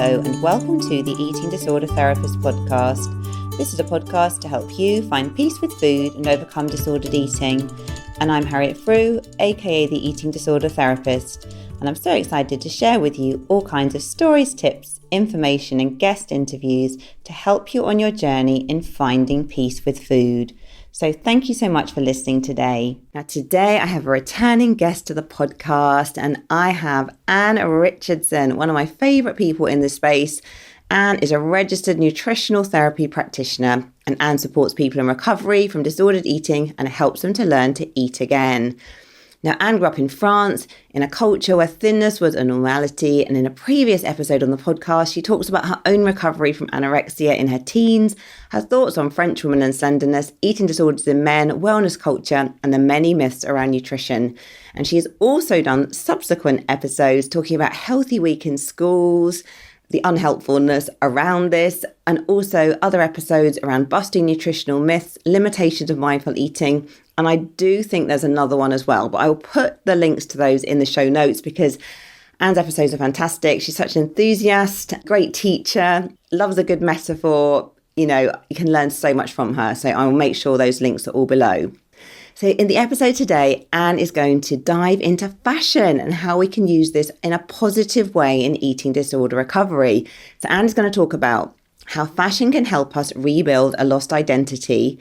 Hello and welcome to the Eating Disorder Therapist podcast. This is a podcast to help you find peace with food and overcome disordered eating. And I'm Harriet Frew, aka the Eating Disorder Therapist. And I'm so excited to share with you all kinds of stories, tips, information and guest interviews to help you on your journey in finding peace with food. So thank you so much for listening today. Now today I have a returning guest to the podcast and I have Anne Richardson, one of my favourite people in this space. Anne is a registered nutritional therapy practitioner and Anne supports people in recovery from disordered eating and helps them to learn to eat again. Now, Anne grew up in France in a culture where thinness was a normality. And in a previous episode on the podcast, she talks about her own recovery from anorexia in her teens, her thoughts on French women and slenderness, eating disorders in men, wellness culture, and the many myths around nutrition. And she has also done subsequent episodes talking about Healthy Week in schools, the unhelpfulness around this, and also other episodes around busting nutritional myths, limitations of mindful eating. And I do think there's another one as well, but I will put the links to those in the show notes because Anne's episodes are fantastic. She's such an enthusiast, great teacher, loves a good metaphor. You know, you can learn so much from her. So I will make sure those links are all below. So in the episode today, Anne is going to dive into fashion and how we can use this in a positive way in eating disorder recovery. So Anne is going to talk about how fashion can help us rebuild a lost identity,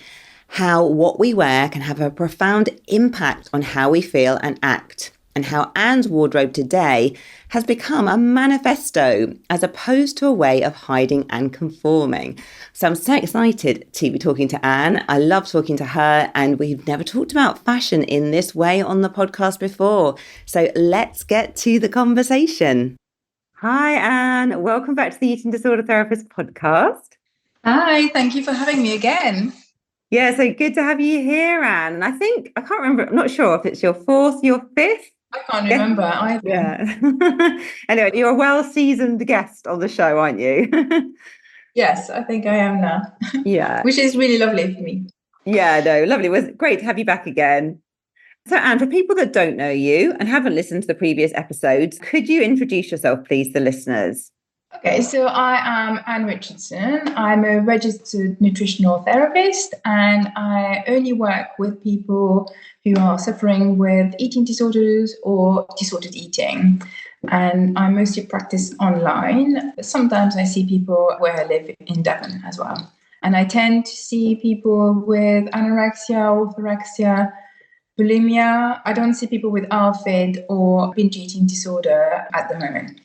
how what we wear can have a profound impact on how we feel and act, and how Anne's wardrobe today has become a manifesto as opposed to a way of hiding and conforming. So I'm so excited to be talking to Anne. I love talking to her, and we've never talked about fashion in this way on the podcast before. So let's get to the conversation. Hi, Anne. Welcome back to the Eating Disorder Therapist podcast. Hi, thank you for having me again. Yeah, so good to have you here, Anne. And I can't remember, I'm not sure if it's your fourth, your fifth. I can't remember either. Yeah. Anyway, you're a well-seasoned guest on the show, aren't you? Yes, I think I am now. Yeah. Which is really lovely for me. Yeah, no, lovely. It was great to have you back again. So, Anne, for people that don't know you and haven't listened to the previous episodes, could you introduce yourself, please, to the listeners? Okay, so I am Anne Richardson. I'm a registered nutritional therapist and I only work with people who are suffering with eating disorders or disordered eating. And I mostly practice online. Sometimes I see people where I live in Devon as well. And I tend to see people with anorexia, orthorexia, bulimia. I don't see people with ARFID or binge eating disorder at the moment.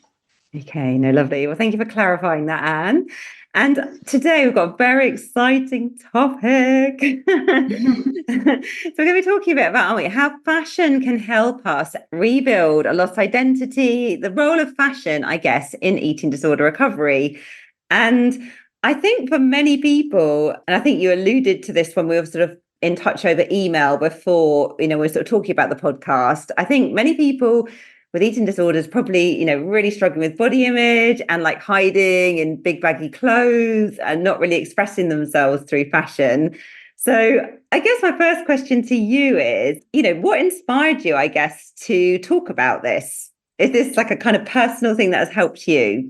Okay, no, lovely. Well, thank you for clarifying that, Anne. And today we've got a very exciting topic. So we're going to be talking a bit about, aren't we, how fashion can help us rebuild a lost identity, the role of fashion, I guess, in eating disorder recovery. And I think for many people, and I think you alluded to this when we were sort of in touch over email before, we were sort of talking about the podcast. I think many people with eating disorders probably, really struggling with body image and like hiding in big baggy clothes and not really expressing themselves through fashion. So I guess my first question to you is, what inspired you, I guess, to talk about this? Is this like a kind of personal thing that has helped you?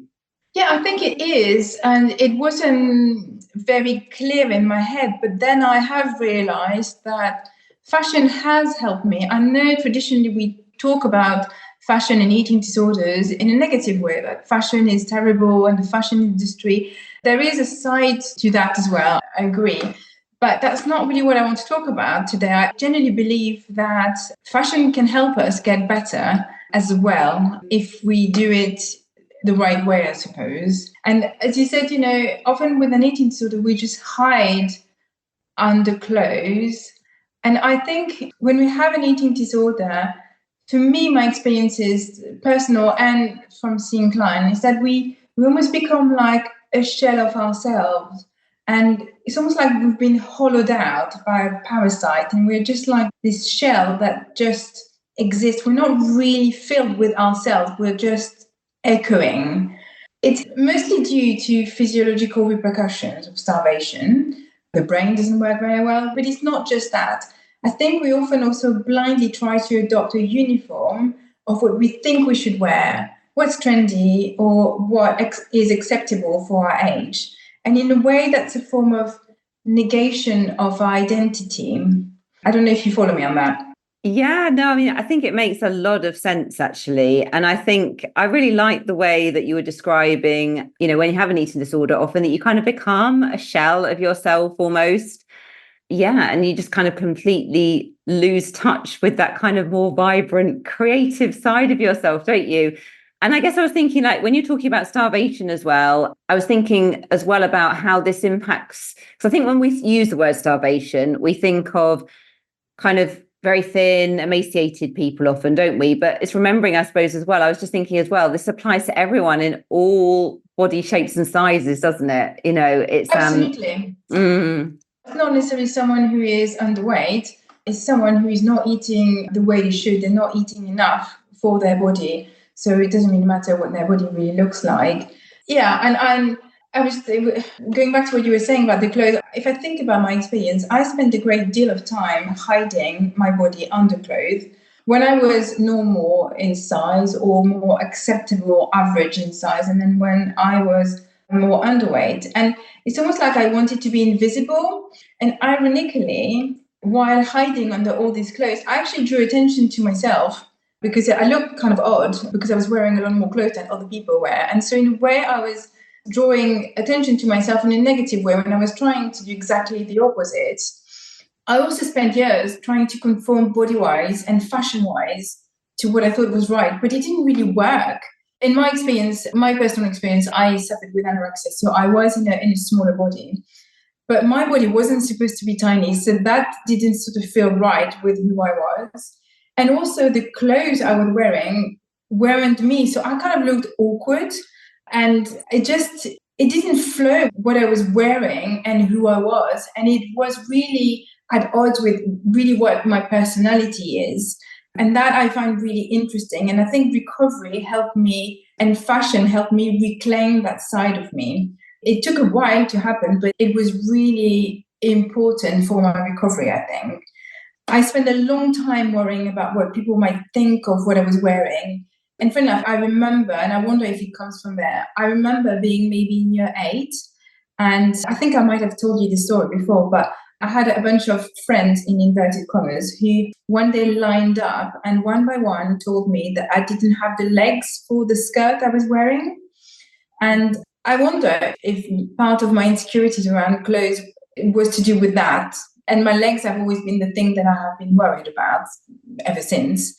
Yeah, I think it is. And it wasn't very clear in my head, but then I have realized that fashion has helped me. I know traditionally we talk about fashion and eating disorders in a negative way, like fashion is terrible and the fashion industry. There is a side to that as well, I agree. But that's not really what I want to talk about today. I genuinely believe that fashion can help us get better as well if we do it the right way, I suppose. And as you said, often with an eating disorder, we just hide under clothes. And I think when we have an eating disorder, for me, my experience is personal and from seeing clients, is that we almost become like a shell of ourselves. And it's almost like we've been hollowed out by a parasite and we're just like this shell that just exists. We're not really filled with ourselves. We're just echoing. It's mostly due to physiological repercussions of starvation. The brain doesn't work very well, but it's not just that. I think we often also blindly try to adopt a uniform of what we think we should wear what's trendy or what is acceptable for our age. And in a way, that's a form of negation of our identity. I don't know if you follow me on that. Yeah, no, I mean, I think it makes a lot of sense, actually. And I think I really like the way that you were describing, when you have an eating disorder, often that you kind of become a shell of yourself almost. Yeah. And you just kind of completely lose touch with that kind of more vibrant, creative side of yourself, don't you? And I guess I was thinking, like, when you're talking about starvation as well, I was thinking as well about how this impacts. Because I think when we use the word starvation, we think of kind of very thin, emaciated people often, don't we? But it's remembering, I suppose, as well. I was just thinking as well, this applies to everyone in all body shapes and sizes, doesn't it? It's absolutely. It's not necessarily someone who is underweight. It's someone who is not eating the way they should. They're not eating enough for their body. So it doesn't really matter what their body really looks like. Yeah, and I was going back to what you were saying about the clothes. If I think about my experience, I spent a great deal of time hiding my body under clothes. When I was normal in size or more acceptable average in size, and then when I was more underweight. And it's almost like I wanted to be invisible. And ironically, while hiding under all these clothes, I actually drew attention to myself because I looked kind of odd because I was wearing a lot more clothes than other people wear. And so in a way, I was drawing attention to myself in a negative way when I was trying to do exactly the opposite. I also spent years trying to conform body-wise and fashion-wise to what I thought was right, but it didn't really work. In my experience, my personal experience, I suffered with anorexia, so I was in a smaller body. But my body wasn't supposed to be tiny, so that didn't sort of feel right with who I was. And also the clothes I was wearing weren't me, so I kind of looked awkward. And it didn't flow what I was wearing and who I was. And it was really at odds with really what my personality is. And that I find really interesting. And I think recovery helped me and fashion helped me reclaim that side of me. It took a while to happen, but it was really important for my recovery, I think. I spent a long time worrying about what people might think of what I was wearing. And funny enough, I remember, and I wonder if it comes from there, I remember being maybe in year 8, and I think I might have told you this story before, but I had a bunch of friends in inverted commas who one day lined up and one by one told me that I didn't have the legs for the skirt I was wearing. And I wonder if part of my insecurities around clothes was to do with that. And my legs have always been the thing that I have been worried about ever since.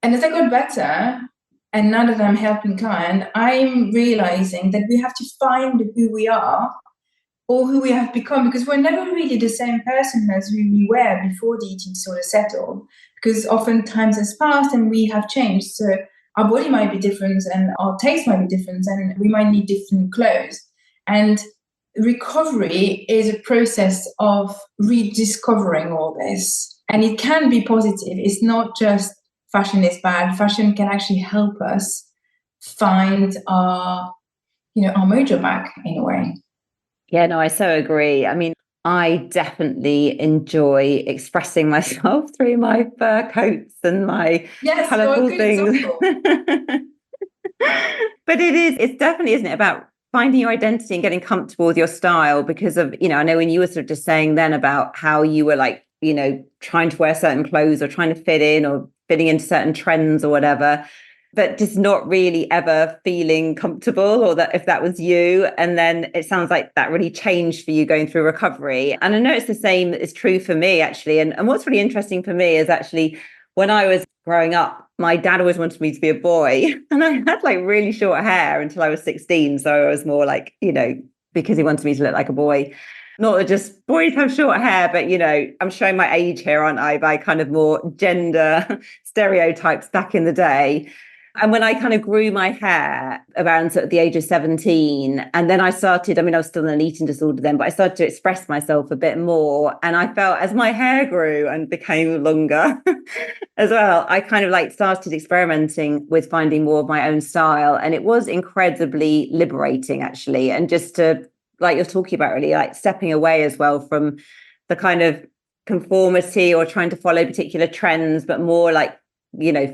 And as I got better, and now that I'm helping clients, I'm realizing that we have to find who we are or who we have become, because we're never really the same person as who we were before the eating disorder settled, because often times has passed and we have changed. So our body might be different and our taste might be different and we might need different clothes. And recovery is a process of rediscovering all this. And it can be positive. It's not just fashion is bad. Fashion can actually help us find our mojo back in a way. Yeah, no, I so agree. I mean, I definitely enjoy expressing myself through my fur coats and my colourful things. But it's definitely, isn't it, about finding your identity and getting comfortable with your style because of, I know when you were sort of just saying then about how you were like, trying to wear certain clothes or trying to fit in or fitting into certain trends or whatever, but just not really ever feeling comfortable, or that if that was you. And then it sounds like that really changed for you going through recovery. And I know it's the same is true for me, actually. And what's really interesting for me is actually when I was growing up, my dad always wanted me to be a boy. And I had like really short hair until I was 16. So I was more like, because he wanted me to look like a boy. Not that just boys have short hair, but, I'm showing my age here, aren't I, by kind of more gender stereotypes back in the day. And when I kind of grew my hair around sort of the age of 17, and then I was still in an eating disorder then, but I started to express myself a bit more. And I felt as my hair grew and became longer as well, I kind of like started experimenting with finding more of my own style. And it was incredibly liberating, actually. And just to, like you're talking about, really like stepping away as well from the kind of conformity or trying to follow particular trends, but more like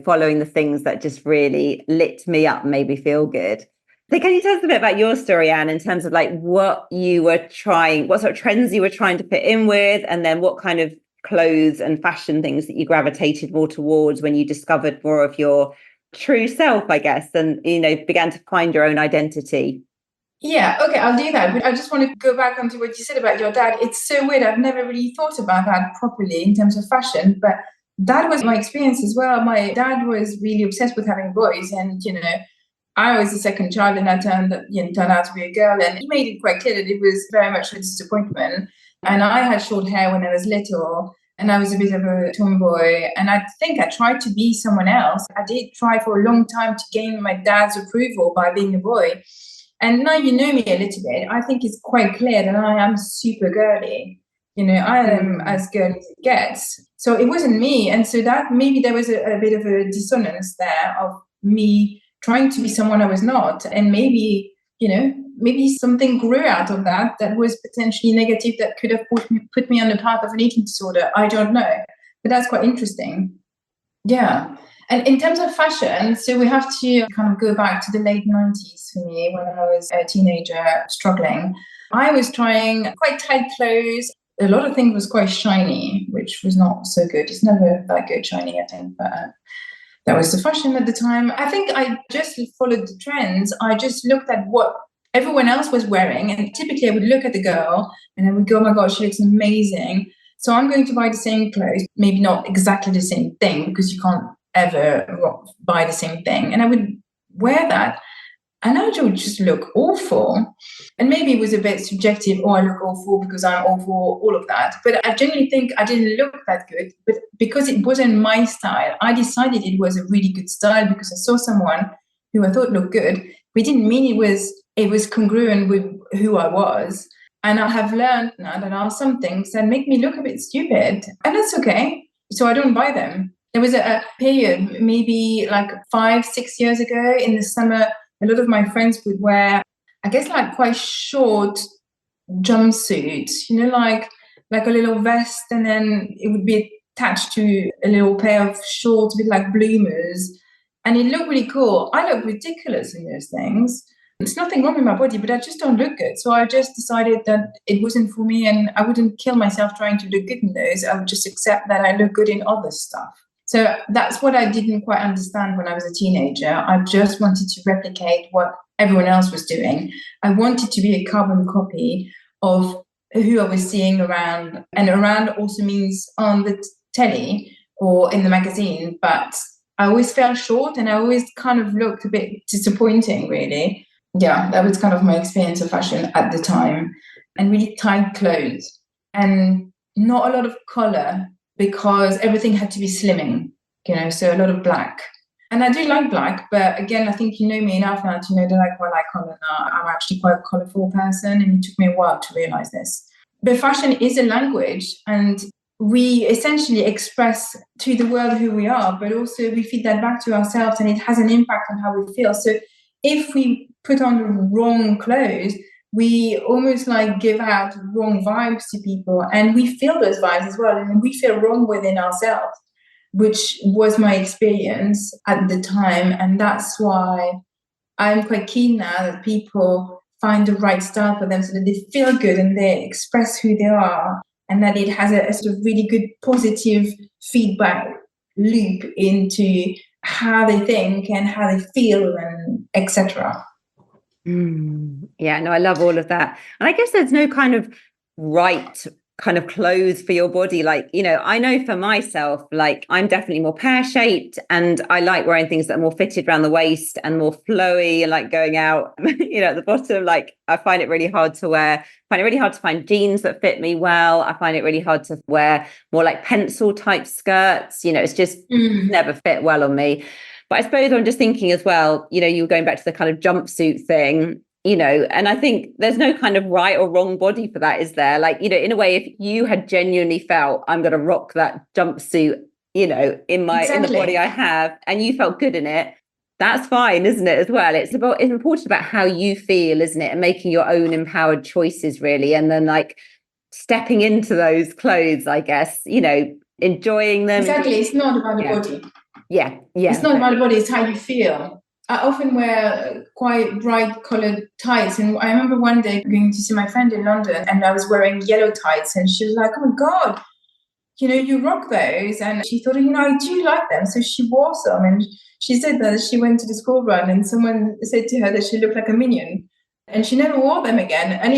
following the things that just really lit me up, made me feel good. So can you tell us a bit about your story, Anne, in terms of like what sort of trends you were trying to fit in with, and then what kind of clothes and fashion things that you gravitated more towards when you discovered more of your true self, I guess, and, began to find your own identity? Yeah, okay, I'll do that. But I just want to go back onto what you said about your dad. It's so weird. I've never really thought about that properly in terms of fashion, but that was my experience as well. My dad was really obsessed with having boys, and I was the second child, and I turned out to be a girl, and he made it quite clear that it was very much a disappointment. And I had short hair when I was little, and I was a bit of a tomboy, and I think I tried to be someone else. I did try for a long time to gain my dad's approval by being a boy. And now you know me a little bit, I think it's quite clear that I am super girly. I am as girly as it gets. So it wasn't me. And so that maybe there was a bit of a dissonance there of me trying to be someone I was not. And maybe something grew out of that was potentially negative, that could have put me on the path of an eating disorder. I don't know. But that's quite interesting. Yeah. And in terms of fashion, so we have to kind of go back to the late 90s for me, when I was a teenager struggling. I was trying quite tight clothes. A lot of things was quite shiny, which was not so good. It's never that good shiny, I think, but that was the fashion at the time. I think I just followed the trends. I just looked at what everyone else was wearing, and typically I would look at the girl and I would go, oh my gosh, she looks amazing. So I'm going to buy the same clothes, maybe not exactly the same thing, because you can't ever buy the same thing. And I would wear that, and I would just look awful. And maybe it was a bit subjective, I look awful because I'm awful, all of that. But I genuinely think I didn't look that good. But because it wasn't my style, I decided it was a really good style because I saw someone who I thought looked good. But it didn't mean it was congruent with who I was. And I have learned now that there are some things that make me look a bit stupid, and that's okay. So I don't buy them. There was a period, maybe like 5-6 years ago, in the summer, a lot of my friends would wear, I guess, like quite short jumpsuits, like a little vest, and then it would be attached to a little pair of shorts, a bit like bloomers. And it looked really cool. I look ridiculous in those things. There's nothing wrong with my body, but I just don't look good. So I just decided that it wasn't for me, and I wouldn't kill myself trying to look good in those. I would just accept that I look good in other stuff. So that's what I didn't quite understand when I was a teenager. I just wanted to replicate what everyone else was doing. I wanted to be a carbon copy of who I was seeing around. And around also means on the telly or in the magazine. But I always fell short, and I always kind of looked a bit disappointing, really. Yeah, that was kind of my experience of fashion at the time. And really tight clothes and not a lot of color, because everything had to be slimming, so a lot of black. And I do like black, but again, I think you know me enough now to know that I quite like color now. I'm actually quite a colorful person, and it took me a while to realize this. But fashion is a language, and we essentially express to the world who we are, but also we feed that back to ourselves, and it has an impact on how we feel. So if we put on the wrong clothes, we almost like give out wrong vibes to people, and we feel those vibes as well. And we feel wrong within ourselves, which was my experience at the time. And that's why I'm quite keen now that people find the right style for them, so that they feel good and they express who they are, and that it has a sort of really good positive feedback loop into how they think and how they feel, and etc. Yeah, no, I love all of that. And I guess there's no kind of right kind of clothes for your body. Like, I know for myself, like I'm definitely more pear-shaped, and I like wearing things that are more fitted around the waist and more flowy, and like going out, at the bottom, like I find it really hard to wear. I find it really hard to find jeans that fit me well. I find it really hard to wear more like pencil type skirts. It's just never fit well on me. But I suppose I'm just thinking as well, you were going back to the kind of jumpsuit thing, and I think there's no kind of right or wrong body for that, is there? Like, in a way, if you had genuinely felt I'm going to rock that jumpsuit, in the body I have, and you felt good in it, that's fine, isn't it, as well? It's important about how you feel, isn't it? And making your own empowered choices, really. And then like stepping into those clothes, I guess, enjoying them. Exactly. It's not about the body. Yeah. It's not about the body, it's how you feel. I often wear quite bright colored tights. And I remember one day going to see my friend in London and I was wearing yellow tights. And she was like, oh my God, you rock those. And she thought, I do like them. So she wore some. And she said that she went to the school run and someone said to her that she looked like a minion. And she never wore them again. And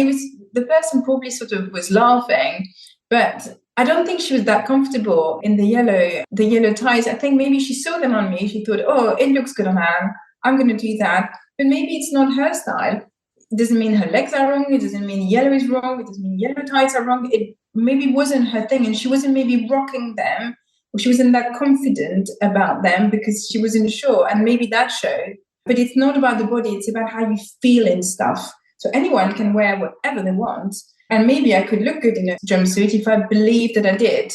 the person probably sort of was laughing. But I don't think she was that comfortable in the yellow ties. I think maybe she saw them on me. She thought, oh, it looks good on her. I'm going to do that. But maybe it's not her style. It doesn't mean her legs are wrong. It doesn't mean yellow is wrong. It doesn't mean yellow tights are wrong. It maybe wasn't her thing. And she wasn't maybe rocking them. Or she wasn't that confident about them because she wasn't sure. And maybe that showed. But it's not about the body. It's about how you feel in stuff. So anyone can wear whatever they want. And maybe I could look good in a jumpsuit if I believed that I did.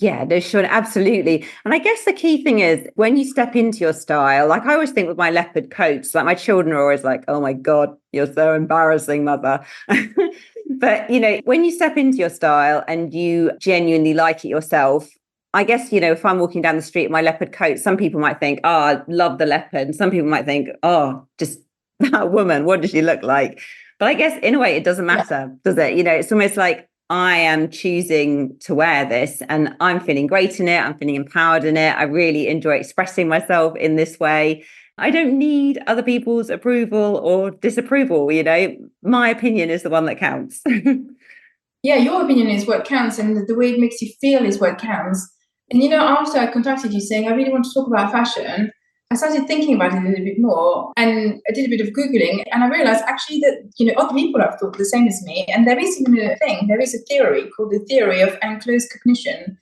Yeah, no, sure, absolutely. And I guess the key thing is when you step into your style, like I always think with my leopard coats, like my children are always like, oh my God, you're so embarrassing, mother. But, when you step into your style and you genuinely like it yourself, I guess, if I'm walking down the street in my leopard coat, some people might think, oh, I love the leopard. And some people might think, oh, just that woman, what does she look like? But I guess in a way, it doesn't matter, does it? It's almost like I am choosing to wear this and I'm feeling great in it. I'm feeling empowered in it. I really enjoy expressing myself in this way. I don't need other people's approval or disapproval. My opinion is the one that counts. Yeah, your opinion is what counts and the way it makes you feel is what counts. And, after I contacted you saying I really want to talk about fashion, I started thinking about it a little bit more and I did a bit of Googling and I realized actually that, other people have thought the same as me. And there is even a thing, there is a theory called the theory of enclosed cognition,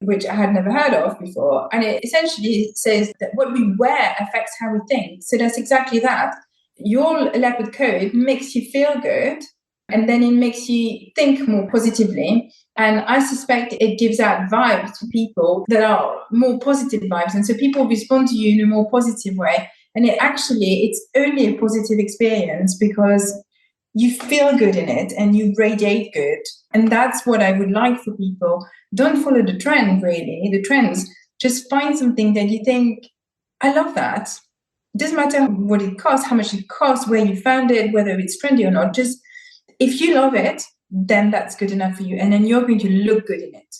which I had never heard of before. And it essentially says that what we wear affects how we think. So that's exactly that. Your leopard coat makes you feel good and then it makes you think more positively. And I suspect it gives out vibes to people that are more positive vibes. And so people respond to you in a more positive way. And it's only a positive experience because you feel good in it and you radiate good. And that's what I would like for people. Don't follow the trend, really, the trends. Just find something that you think, I love that. It doesn't matter what it costs, how much it costs, where you found it, whether it's trendy or not. Just if you love it, then that's good enough for you. And then you're going to look good in it.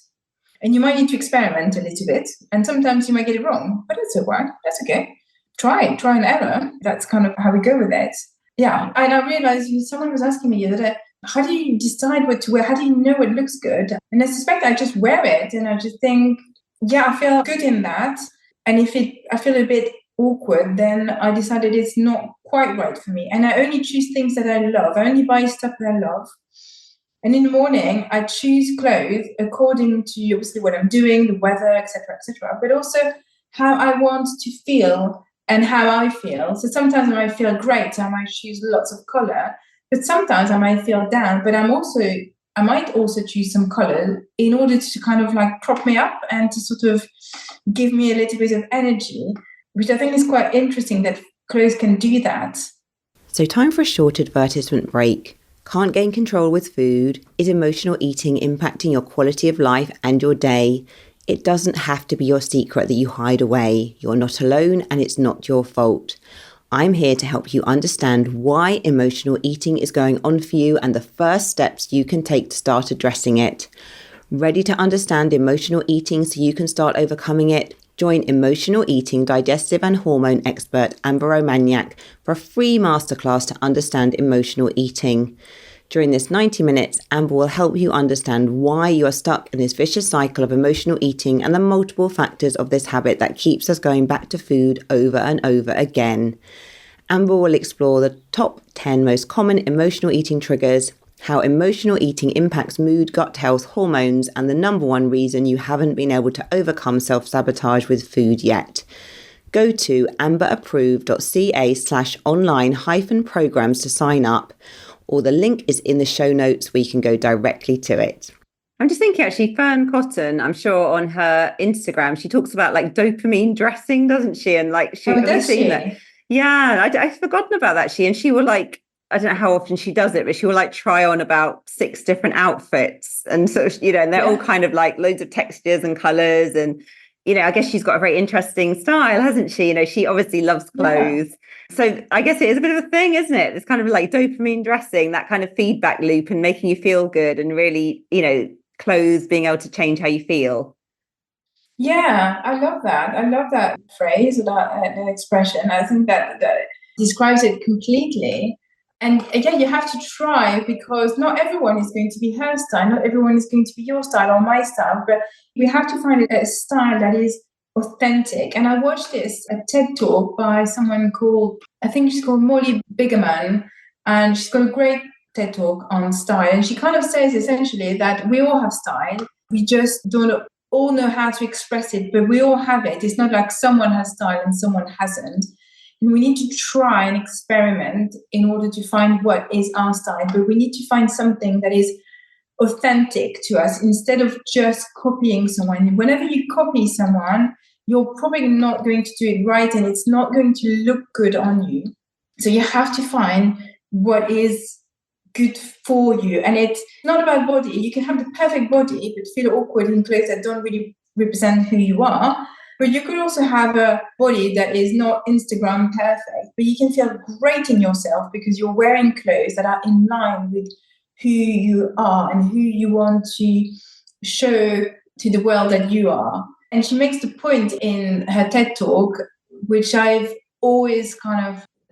And you might need to experiment a little bit. And sometimes you might get it wrong, but that's okay. That's okay. Try and error. That's kind of how we go with it. Yeah. And I realized someone was asking me the other day, how do you decide what to wear? How do you know what looks good? And I suspect I just wear it and I just think, yeah, I feel good in that. And if I feel a bit awkward, then I decided it's not quite right for me. And I only choose things that I love. I only buy stuff that I love. And in the morning, I choose clothes according to obviously what I'm doing, the weather, etc., but also how I want to feel and how I feel. So sometimes I might feel great, I might choose lots of color, but sometimes I might feel down, but I might also choose some color in order to kind of like prop me up and to sort of give me a little bit of energy, which I think is quite interesting that clothes can do that. So time for a short advertisement break. Can't gain control with food? Is emotional eating impacting your quality of life and your day? It doesn't have to be your secret that you hide away. You're not alone and it's not your fault. I'm here to help you understand why emotional eating is going on for you and the first steps you can take to start addressing it. Ready to understand emotional eating so you can start overcoming it? Join emotional eating digestive and hormone expert Amber Romaniak for a free masterclass to understand emotional eating. During this 90 minutes, Amber will help you understand why you are stuck in this vicious cycle of emotional eating and the multiple factors of this habit that keeps us going back to food over and over again. Amber will explore the top 10 most common emotional eating triggers, how emotional eating impacts mood, gut health, hormones, and the number one reason you haven't been able to overcome self-sabotage with food yet. Go to amberapproved.ca/online-programs to sign up, or the link is in the show notes where you can go directly to it. I'm just thinking actually, Fern Cotton, I'm sure on her Instagram, she talks about like dopamine dressing, doesn't she? And like, does she? That? Yeah, I've forgotten about that. And she will like, I don't know how often she does it, but she will like try on about 6 different outfits. And so, and they're all kind of like loads of textures and colors. And I guess she's got a very interesting style, hasn't she? She obviously loves Yeah. clothes. So I guess it is a bit of a thing, isn't it? It's kind of like dopamine dressing, that kind of feedback loop and making you feel good and really, clothes being able to change how you feel. Yeah, I love that. I love that phrase, that expression. I think that describes it completely. And again, you have to try because not everyone is going to be her style, not everyone is going to be your style or my style, but we have to find a style that is authentic. And I watched a TED talk by someone called, I think she's called Molly Bigerman, and she's got a great TED talk on style. And she kind of says essentially that we all have style. We just don't all know how to express it, but we all have it. It's not like someone has style and someone hasn't. And we need to try and experiment in order to find what is our style, but we need to find something that is authentic to us instead of just copying someone. Whenever you copy someone, you're probably not going to do it right and it's not going to look good on you. So you have to find what is good for you. And it's not about body. You can have the perfect body, but feel awkward in clothes that don't really represent who you are. But you could also have a body that is not Instagram perfect, but you can feel great in yourself because you're wearing clothes that are in line with who you are and who you want to show to the world that you are. And she makes the point in her TED talk, which I've always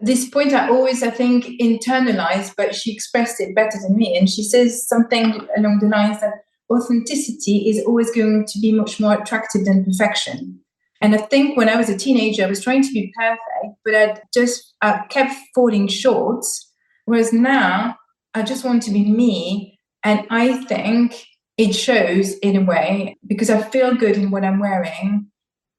this point I think, internalized, but she expressed it better than me. And she says something along the lines that authenticity is always going to be much more attractive than perfection. And I think when I was a teenager, I was trying to be perfect, but I kept falling short. Whereas now, I just want to be me. And I think it shows in a way because I feel good in what I'm wearing,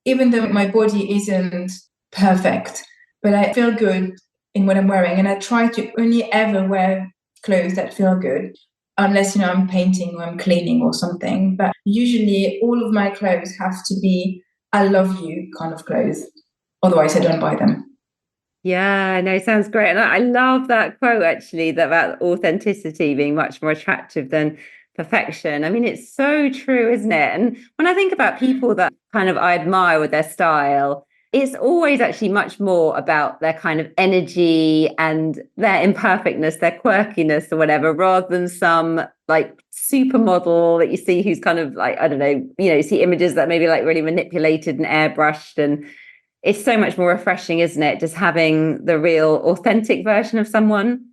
even though my body isn't perfect, but I feel good in what I'm wearing. And I try to only ever wear clothes that feel good, unless, I'm painting or I'm cleaning or something. But usually all of my clothes have to be I love you kind of clothes. Otherwise, I don't buy them. Yeah, no, sounds great. And I love that quote actually, that about authenticity being much more attractive than perfection. I mean, it's so true, isn't it? And when I think about people that kind of I admire with their style, it's always actually much more about their kind of energy and their imperfectness, their quirkiness or whatever, rather than some like supermodel that you see who's kind of like, I don't know, you see images that maybe like really manipulated and airbrushed, and it's so much more refreshing, isn't it? Just having the real authentic version of someone.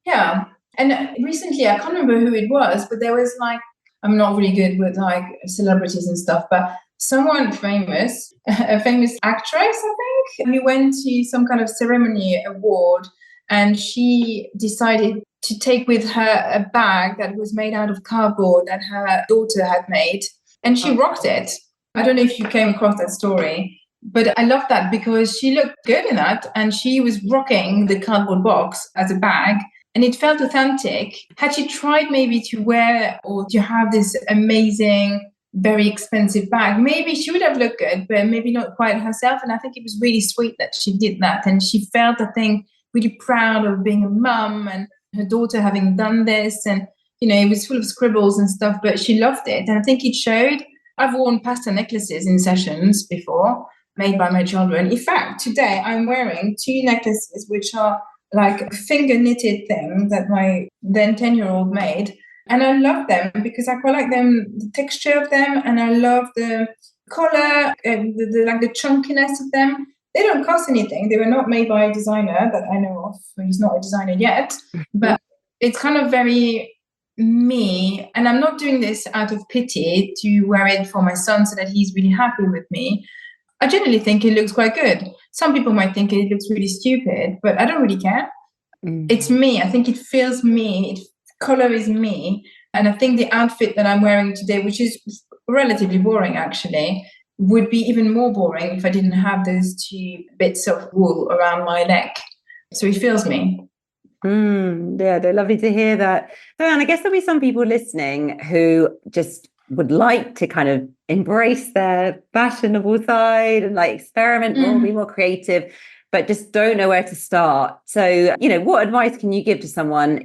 Yeah. And recently, I can't remember who it was, but there was like, I'm not really good with like celebrities and stuff, but someone famous, a famous actress, I think, we went to some kind of ceremony award and she decided to take with her a bag that was made out of cardboard that her daughter had made. And she rocked it. I don't know if you came across that story, but I love that because she looked good in that and she was rocking the cardboard box as a bag and it felt authentic. Had she tried maybe to wear or to have this amazing, very expensive bag, maybe she would have looked good, but maybe not quite herself. And I think it was really sweet that she did that. And she felt, I think, really proud of being a mum and her daughter having done this. And, it was full of scribbles and stuff, but she loved it. And I think it showed. I've worn pastel necklaces in sessions before, made by my children. In fact, today I'm wearing 2 necklaces, which are like a finger knitted thing that my then 10-year-old made. And I love them because I quite like them, the texture of them, and I love the color, the chunkiness of them. They don't cost anything. They were not made by a designer that I know of. He's not a designer yet, but it's kind of very me. And I'm not doing this out of pity to wear it for my son so that he's really happy with me. I generally think it looks quite good. Some people might think it looks really stupid, but I don't really care. It's me. I think it feels me. Color is me. And I think the outfit that I'm wearing today, which is relatively boring actually, would be even more boring if I didn't have those 2 bits of wool around my neck. So it feels me. Yeah, they're lovely to hear that. So, and I guess there'll be some people listening who just would like to kind of embrace their fashionable side and like experiment more, be more creative, but just don't know where to start. So, what advice can you give to someone,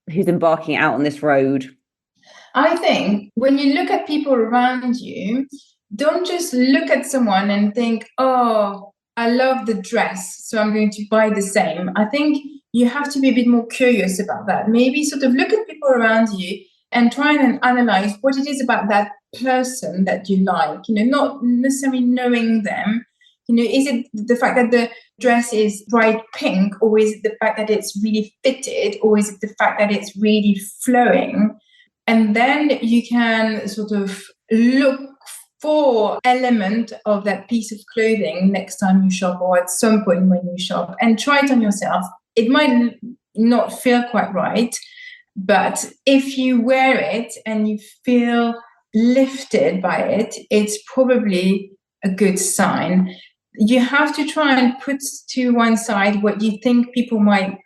who's embarking out on this road? I think when you look at people around you, don't just look at someone and think, oh, I love the dress, so I'm going to buy the same. I think you have to be a bit more curious about that. Maybe sort of look at people around you and try and analyze what it is about that person that you like, not necessarily knowing them. Is it the fact that the dress is bright pink, or is it the fact that it's really fitted, or is it the fact that it's really flowing? And then you can sort of look for element of that piece of clothing next time you shop, or at some point when you shop, and try it on yourself. It might not feel quite right, but if you wear it and you feel lifted by it, it's probably a good sign. You have to try and put to one side what you think people might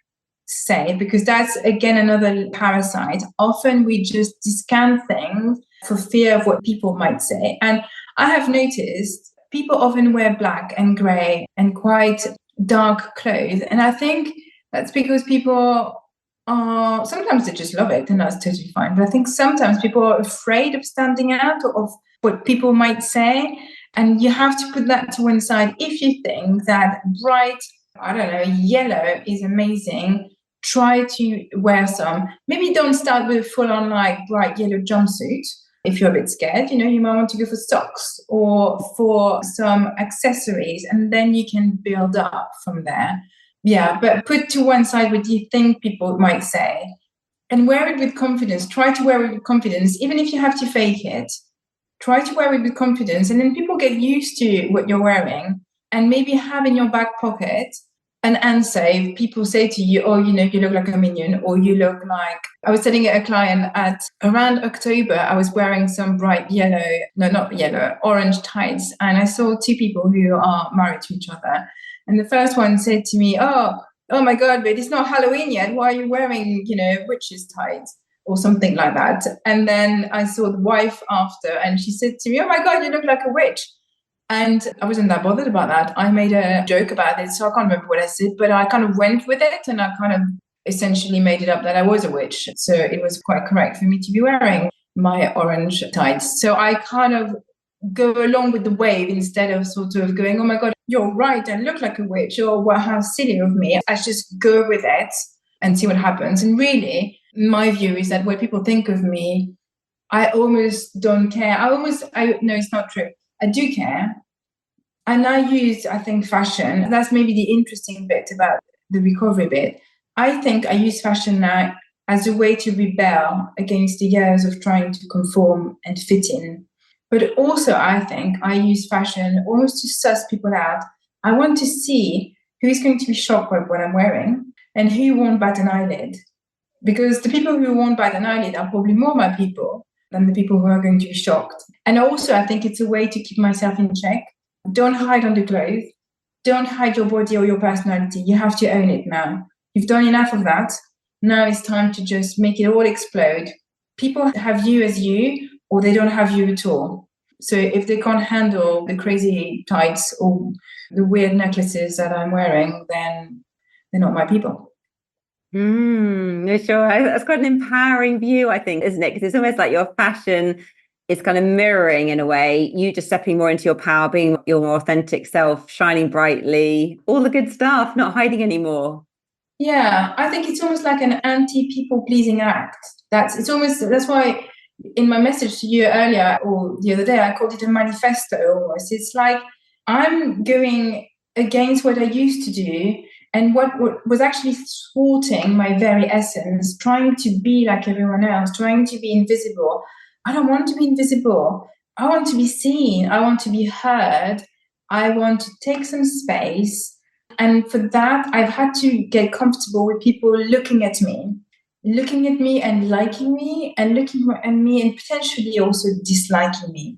say, because that's again another parasite. Often we just discount things for fear of what people might say. And I have noticed people often wear black and grey and quite dark clothes. And I think that's because people are, sometimes they just love it, and that's totally fine. But I think sometimes people are afraid of standing out, or of what people might say. And you have to put that to one side. If you think that bright, I don't know, yellow is amazing, try to wear some. Maybe don't start with a full-on like bright yellow jumpsuit. If you're a bit scared, you might want to go for socks or for some accessories, and then you can build up from there. Yeah, but put to one side what you think people might say and wear it with confidence. Try to wear it with confidence, even if you have to fake it. Try to wear it with confidence, and then people get used to what you're wearing, and maybe have in your back pocket an answer if people say to you, oh, you look like a minion, or you look like... I was telling a client at around October, I was wearing some bright yellow, no, not yellow, orange tights, and I saw two people who are married to each other. And the first one said to me, oh my God, but it's not Halloween yet. Why are you wearing, witch's tights? Or something like that. And then I saw the wife after, and she said to me, oh my God, you look like a witch. And I wasn't that bothered about that. I made a joke about it, so I can't remember what I said, but I kind of went with it, and I kind of essentially made it up that I was a witch. So it was quite correct for me to be wearing my orange tights. So I kind of go along with the wave instead of sort of going, oh my God, you're right, I look like a witch, or well, how silly of me. I just go with it and see what happens. And really, my view is that when people think of me, I almost don't care. No, it's not true. I do care. And I think fashion, that's maybe the interesting bit about the recovery bit. I think I use fashion now as a way to rebel against the years of trying to conform and fit in. But also, I think I use fashion almost to suss people out. I want to see who is going to be shocked by what I'm wearing and who won't bat an eyelid. Because the people who won't bat an eyelid are probably more my people than the people who are going to be shocked. And also, I think it's a way to keep myself in check. Don't hide under clothes. Don't hide your body or your personality. You have to own it now. You've done enough of that. Now it's time to just make it all explode. People have you as you, or they don't have you at all. So if they can't handle the crazy tights or the weird necklaces that I'm wearing, then they're not my people. No, sure. That's quite an empowering view, I think, isn't it? Because it's almost like your fashion is kind of mirroring, in a way, you just stepping more into your power, being your more authentic self, shining brightly, all the good stuff, not hiding anymore. Yeah, I think it's almost like an anti-people pleasing act. That's why in my message to you earlier or the other day, I called it a manifesto almost. It's like I'm going against what I used to do and what was actually thwarting my very essence, trying to be like everyone else, trying to be invisible. I don't want to be invisible. I want to be seen. I want to be heard. I want to take some space. And for that, I've had to get comfortable with people looking at me and liking me and looking at me and potentially also disliking me.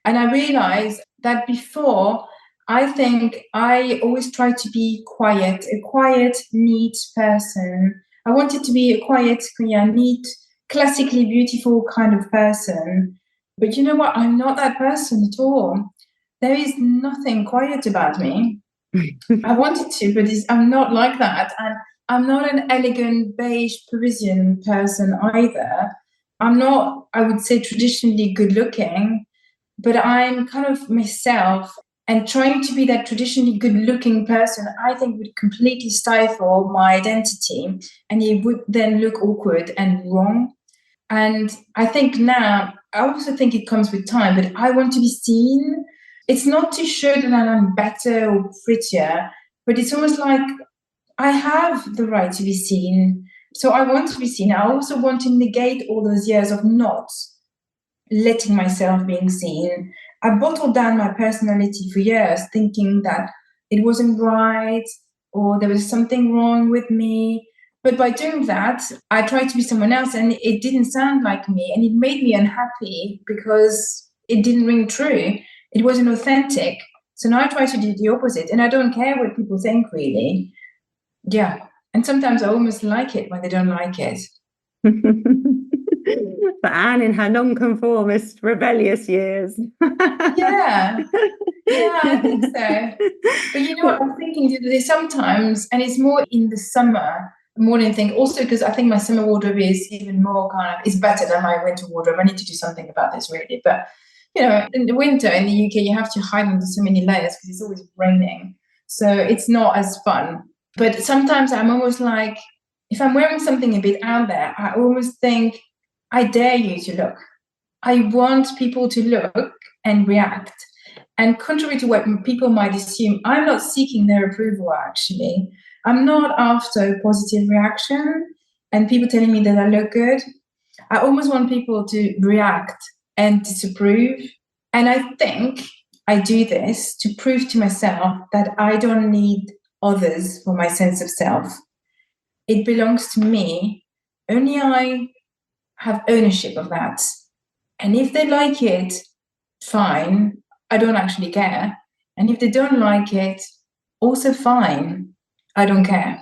And I realized that before, I think I always tried to be quiet, a quiet, neat person. I wanted to be a quiet, neat, classically beautiful kind of person. But you know what? I'm not that person at all. There is nothing quiet about me. I wanted to, but I'm not like that. And I'm not an elegant beige Parisian person either. I'm not, I would say, traditionally good looking. but I'm kind of myself, and trying to be that traditionally good looking person, I think would completely stifle my identity, and it would then look awkward and wrong. And I think now, I also think it comes with time, but I want to be seen. It's not to show that I'm better or prettier, but it's almost like I have the right to be seen. So I want to be seen. I also want to negate all those years of not letting myself being seen. I bottled down my personality for years, thinking that it wasn't right or there was something wrong with me. But by doing that, I tried to be someone else, and it didn't sound like me, and it made me unhappy because it didn't ring true. It wasn't authentic. So now I try to do the opposite, and I don't care what people think, really. Yeah. And sometimes I almost like it when they don't like it. But Anne in her non-conformist, rebellious years. Yeah. Yeah, I think so. But you know what I'm thinking today sometimes, and it's more in the summer more than think. Also, because I think my summer wardrobe is even more it's better than my winter wardrobe. I need to do something about this really. But you know, in the winter in the UK, you have to hide under so many layers because it's always raining, so it's not as fun. But sometimes I'm almost like, if I'm wearing something a bit out there, I almost think, I dare you to look. I want people to look and react. And contrary to what people might assume, I'm not seeking their approval, actually. I'm not after a positive reaction and people telling me that I look good. I almost want people to react and disapprove. And I think I do this to prove to myself that I don't need others for my sense of self. It belongs to me. Only I have ownership of that. And if they like it, fine. I don't actually care. And if they don't like it, also fine. I don't care.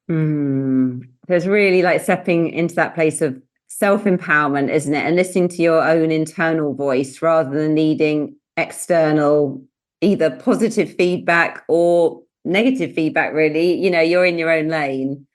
So it's really like stepping into that place of self-empowerment, isn't it? And listening to your own internal voice rather than needing external, either positive feedback or negative feedback, really. You know, you're in your own lane.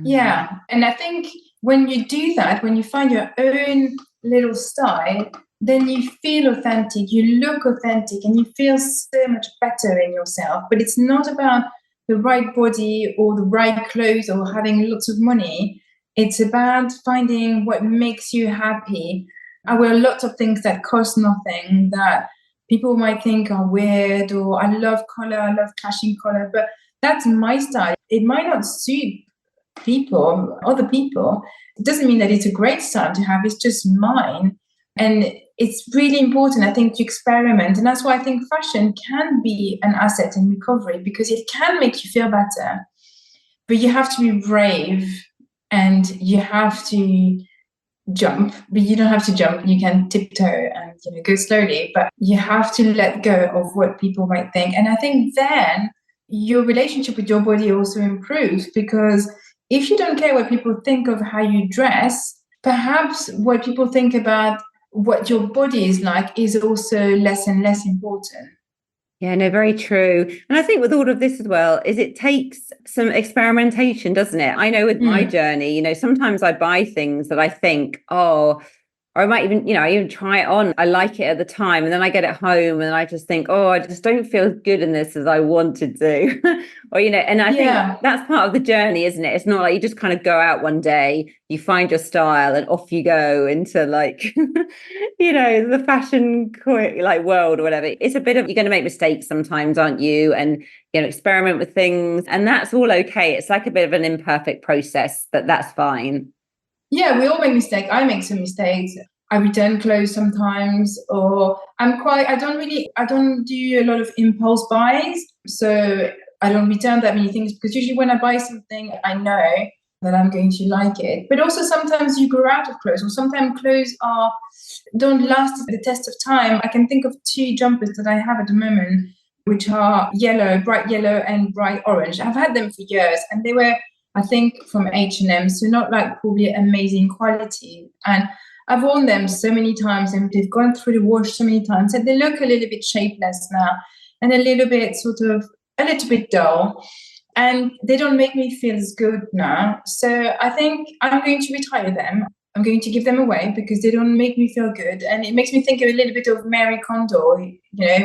Yeah. And I think when you do that, when you find your own little style, then you feel authentic, you look authentic, and you feel so much better in yourself. But it's not about the right body or the right clothes or having lots of money. It's about finding what makes you happy. I wear lots of things that cost nothing, that people might think are weird, or I love color, I love clashing color, but that's my style. It might not suit other people. It doesn't mean that it's a great style to have, it's just mine. And it's really important, I think, to experiment. And that's why I think fashion can be an asset in recovery, because it can make you feel better. But you have to be brave and you have to jump, but you don't have to jump. You can tiptoe and go slowly, but you have to let go of what people might think. And I think then your relationship with your body also improves, because if you don't care what people think of how you dress, perhaps what people think about what your body is like is also less and less important. Yeah, no, very true. And I think with all of this as well, is it takes some experimentation, doesn't it? I know with my journey, sometimes I buy things that I think, oh, or I might even, I even try it on. I like it at the time. And then I get it home and I just think, oh, I just don't feel as good in this as I wanted to. Or, and I think that's part of the journey, isn't it? It's not like you just kind of go out one day, you find your style and off you go into like, the fashion like world or whatever. It's a bit of, you're going to make mistakes sometimes, aren't you? And, experiment with things, and that's all okay. It's like a bit of an imperfect process, but that's fine. Yeah, we all make mistakes. I make some mistakes. I return clothes sometimes, or I don't do a lot of impulse buys. So I don't return that many things, because usually when I buy something, I know that I'm going to like it. But also sometimes you grow out of clothes, or sometimes clothes don't last the test of time. I can think of 2 jumpers that I have at the moment, which are bright yellow and bright orange. I've had them for years, and they were, I think, from H&M, so not like probably amazing quality. And I've worn them so many times, and they've gone through the wash so many times, and they look a little bit shapeless now, and a little bit dull, and they don't make me feel as good now. So I think I'm going to retire them. I'm going to give them away because they don't make me feel good. And it makes me think a little bit of Mary Kondo.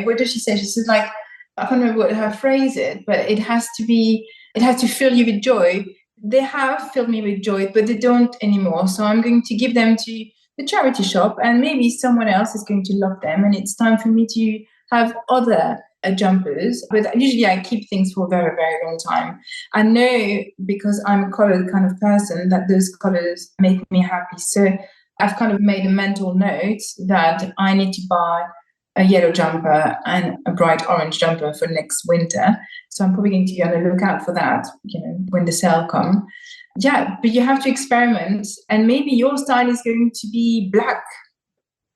What does she say? She says, like, I can't remember what her phrase is, but it has to fill you with joy. They have filled me with joy, but they don't anymore. So I'm going to give them to the charity shop, and maybe someone else is going to love them. And it's time for me to have other jumpers. But usually I keep things for a very, very long time. I know, because I'm a colored kind of person, that those colors make me happy. So I've kind of made a mental note that I need to buy a yellow jumper and a bright orange jumper for next winter. So I'm probably going to be on the lookout for that, when the sale comes. Yeah, but you have to experiment, and maybe your style is going to be black,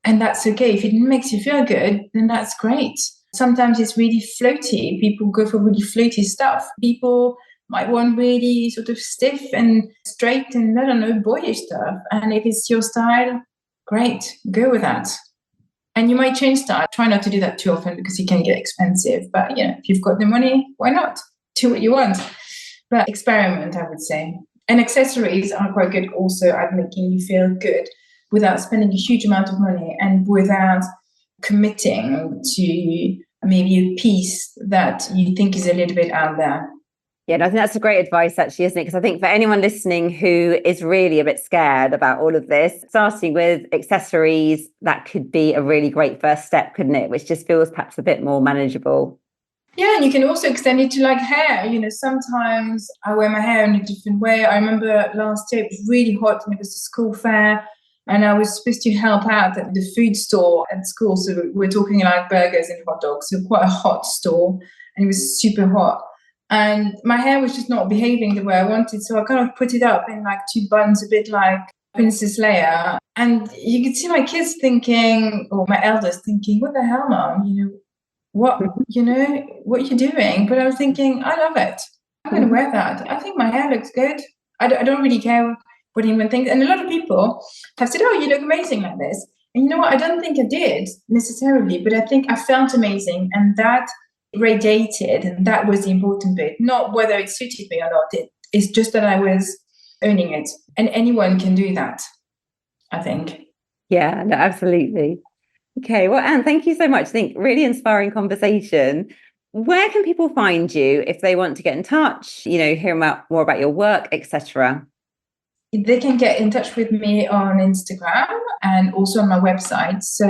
and that's okay. If it makes you feel good, then that's great. Sometimes it's really floaty. People go for really floaty stuff. People might want really sort of stiff and straight and, I don't know, boyish stuff. And if it's your style, great, go with that. And you might change style. Try not to do that too often because it can get expensive. But if you've got the money, why not? Do what you want. But experiment, I would say. And accessories are quite good also at making you feel good without spending a huge amount of money and without committing to maybe a piece that you think is a little bit out there. Yeah, and I think that's a great advice, actually, isn't it? Because I think for anyone listening who is really a bit scared about all of this, starting with accessories, that could be a really great first step, couldn't it? Which just feels perhaps a bit more manageable. Yeah, and you can also extend it to like hair. Sometimes I wear my hair in a different way. I remember last year it was really hot and it was a school fair, and I was supposed to help out at the food store at school. So we're talking like burgers and hot dogs, so quite a hot store, and it was super hot. And my hair was just not behaving the way I wanted. So I kind of put it up in like two buns, a bit like Princess Leia. And you could see my kids thinking, or my elders thinking, what the hell, Mom? What are you doing? But I was thinking, I love it. I'm going to wear that. I think my hair looks good. I don't really care what anyone thinks. And a lot of people have said, oh, you look amazing like this. And you know what? I don't think I did necessarily, but I think I felt amazing. And that radiated, and that was the important bit. Not whether it suited me or not. It's just that I was owning it. And anyone can do that, I think. Yeah, no, absolutely. Okay, well, Anne, thank you so much. I think really inspiring conversation. Where can people find you if they want to get in touch, hear more about your work, etc.? They can get in touch with me on Instagram and also on my website. So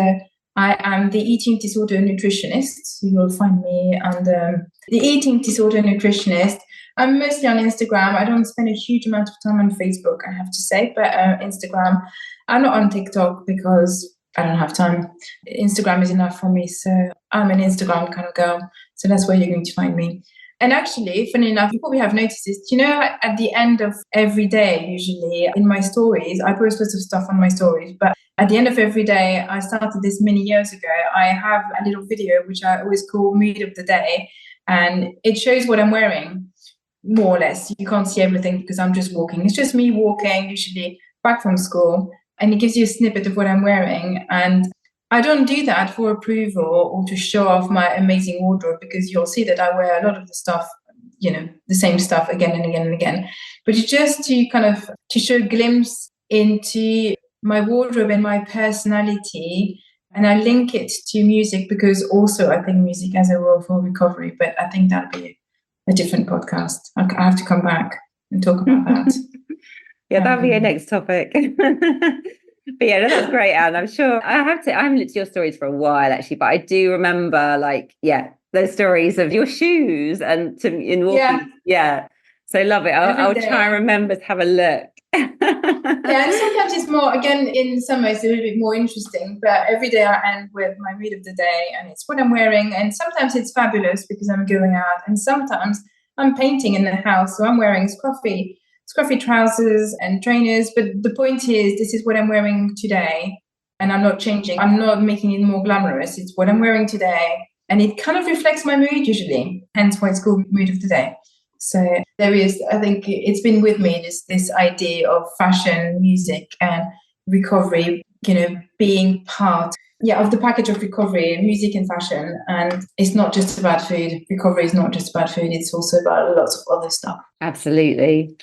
I am the Eating Disorder Nutritionist. So you'll find me under the Eating Disorder Nutritionist. I'm mostly on Instagram. I don't spend a huge amount of time on Facebook, I have to say, but Instagram. I'm not on TikTok because I don't have time. Instagram is enough for me. So I'm an Instagram kind of girl. So that's where you're going to find me. And actually, funny enough, you probably have noticed this. At the end of every day, usually in my stories, I post lots of stuff on my stories. But at the end of every day, I started this many years ago. I have a little video, which I always call Mood of the Day. And it shows what I'm wearing, more or less. You can't see everything because I'm just walking. It's just me walking, usually back from school. And it gives you a snippet of what I'm wearing. And I don't do that for approval or to show off my amazing wardrobe, because you'll see that I wear a lot of the stuff, the same stuff again and again and again. But it's just to show a glimpse into my wardrobe and my personality. And I link it to music because also I think music has a role for recovery. But I think that'll be a different podcast. I have to come back and talk about that. Yeah, that'll be your next topic. But yeah, no, that's great, Anne. I'm sure I haven't looked at your stories for a while, actually, but I do remember, those stories of your shoes and walking. Yeah. So love it. I'll try and remember to have a look. Yeah, and sometimes it's more, again, in some ways, a little bit more interesting, but every day I end with my Mood of the Day, and it's what I'm wearing. And sometimes it's fabulous because I'm going out, and sometimes I'm painting in the house, so I'm wearing scruffy trousers and trainers. But the point is, this is what I'm wearing today, and I'm not changing. I'm not making it more glamorous. It's what I'm wearing today, and it kind of reflects my mood usually, hence why it's called Mood of the Day. So there is, I think it's been with me, this idea of fashion, music and recovery, being part of the package of recovery, music and fashion. And it's not just about food. Recovery is not just about food. It's also about lots of other stuff. Absolutely.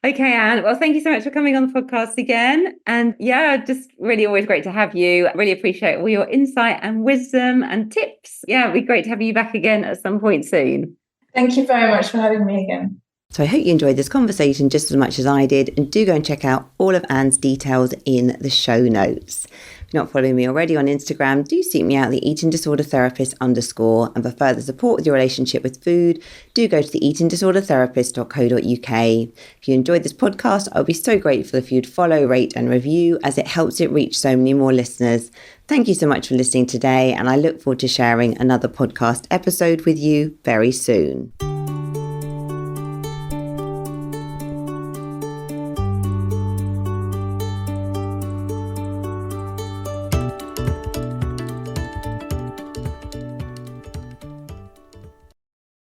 Okay, Anne. Well, thank you so much for coming on the podcast again. And yeah, just really always great to have you. I really appreciate all your insight and wisdom and tips. Yeah, it'd be great to have you back again at some point soon. Thank you very much for having me again. So I hope you enjoyed this conversation just as much as I did, and do go and check out all of Anne's details in the show notes. If you're not following me already on Instagram, do seek me out, the Eating Disorder Therapist _. And for further support with your relationship with food, do go to the eatingdisordertherapist.co.uk. If you enjoyed this podcast, I would be so grateful if you'd follow, rate and review, as it helps it reach so many more listeners. Thank you so much for listening today, and I look forward to sharing another podcast episode with you very soon.